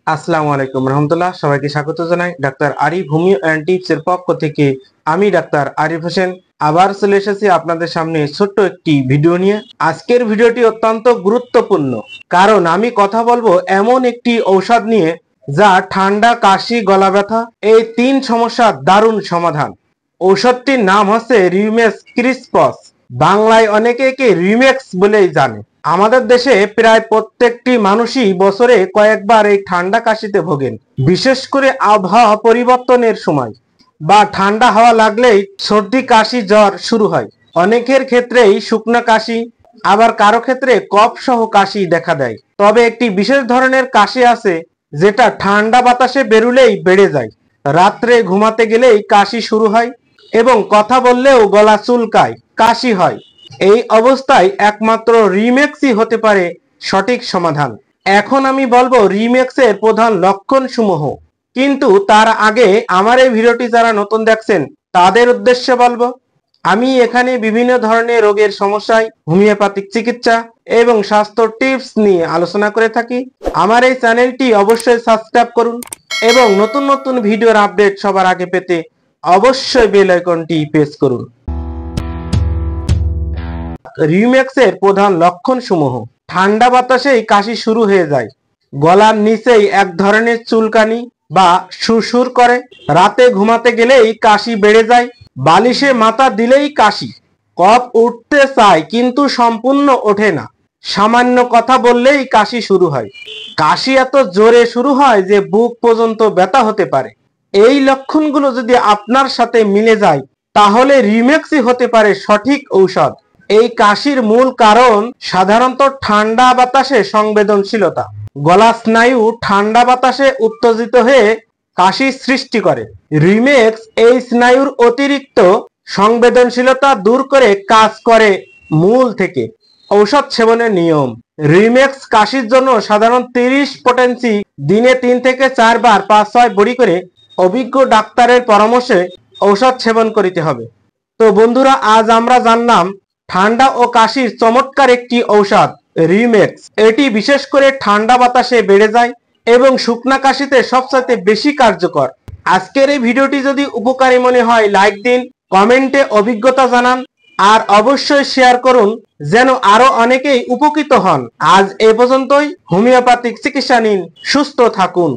আসসালামু আলাইকুম রহমতুল্লাহ, সবাইকে স্বাগত জানাই doctor Arif homeo and tips এর পক্ষ থেকে। আমি ডাক্তার আরিফ হোসেন আবার চলে এসেছি আপনাদের সামনে ছোট্ট একটি ভিডিও নিয়ে। আজকের ভিডিওটি অত্যন্ত গুরুত্বপূর্ণ, কারণ আমি কথা বলবো এমন একটি ঔষধ নিয়ে যা ঠান্ডা, কাশি, গলা ব্যথা এই তিন সমস্যার দারুণ সমাধান। ঔষধটির নাম হচ্ছে রিউমেক্স ক্রিসপস, বাংলায় অনেকে একে রিমেক্স বলেই জানে। আমাদের দেশে প্রায় প্রত্যেকটি মানুষই বছরে কয়েকবার এই ঠান্ডা কাশিতে ভোগেন, বিশেষ করে আবহাওয়া পরিবর্তনের সময় বা ঠান্ডা হাওয়া লাগলেই সর্দি, কাশি, জ্বর শুরু হয়। অনেকের ক্ষেত্রেই শুকনা কাশি, আবার কারো ক্ষেত্রে কফ সহ কাশি দেখা দেয়। তবে একটি বিশেষ ধরনের কাশি আছে যেটা ঠান্ডা বাতাসে বেরুলেই বেড়ে যায়। রাত্রে ঘুমাতে গেলেই কাশি শুরু হয় এবং কথা বললেও গলা চুলকায়, কাশি হয়। এই অবস্থায় একমাত্র রিমেক্সই হতে পারে সঠিক সমাধান। এখন আমি বলবো রিমেক্সের প্রধান লক্ষণ সমূহ, কিন্তু তার আগে আমার এই ভিডিওটি যারা নতুন দেখছেন তাদের উদ্দেশ্যে বলবো, আমি এখানে বিভিন্ন ধরনের রোগের সমস্যায় হোমিওপ্যাথিক চিকিৎসা এবং স্বাস্থ্য টিপস নিয়ে আলোচনা করে থাকি। আমার এই চ্যানেলটি অবশ্যই সাবস্ক্রাইব করুন এবং নতুন নতুন ভিডিওর আপডেট সবার আগে পেতে অবশ্যই বেল আইকনটি প্রেস করুন। রিউমেক্সের প্রধান লক্ষণ সমূহ: ঠান্ডা বাতাসেই কাশি শুরু হয়ে যায়, গলার নিচেই এক ধরনের চুলকানি বা সুরসুর করে, রাতে ঘুমাতে গেলেই কাশি বেড়ে যায়, বালিশে মাথা দিলেই কাশি, কফ উঠতে চায় কিন্তু সম্পূর্ণ ওঠে না, সামান্য কথা বললেই কাশি শুরু হয়, কাশি এত জোরে শুরু হয় যে বুক পর্যন্ত ব্যথা হতে পারে। এই লক্ষণগুলো যদি আপনার সাথে মিলে যায় তাহলে রিমেক্সই হতে পারে সঠিক ঔষধ। এই কাশির মূল কারণ সাধারণত ঠান্ডা বাতাসে সংবেদনশীলতা। গলা স্নায়ু ঠান্ডা বাতাসে উত্তেজিত হয়ে কাশির সৃষ্টি করে। রিমেক্স এই স্নায়ুর অতিরিক্ত সংবেদনশীলতা দূর করে কাজ করে মূল থেকে। ঔষধ সেবনের নিয়ম: রিমেক্স কাশির জন্য সাধারণ 30 পটেন্সি দিনে 3 থেকে 4 বার 5-6 বড়ি করে অভিজ্ঞ ডাক্তারের পরামর্শে ঔষধ সেবন করিতে হবে। তো বন্ধুরা, আজ আমরা জানলাম ঠান্ডা ও কাশির চমৎকার একটি ঔষধ রিমেক্স। এটি বিশেষ করে ঠান্ডা বাতাসে বেড়ে যায় এবং শুকনা কাশিতে সবচেয়ে বেশি কার্যকর। আজকের এই ভিডিওটি যদি উপকারী মনে হয় লাইক দিন, কমেন্টে অভিজ্ঞতা জানান আর অবশ্যই শেয়ার করুন যেন আরো অনেকেই উপকৃত হন। আজ এ পর্যন্তই। হোমিওপ্যাথিক চিকিৎসা নিন, সুস্থ থাকুন।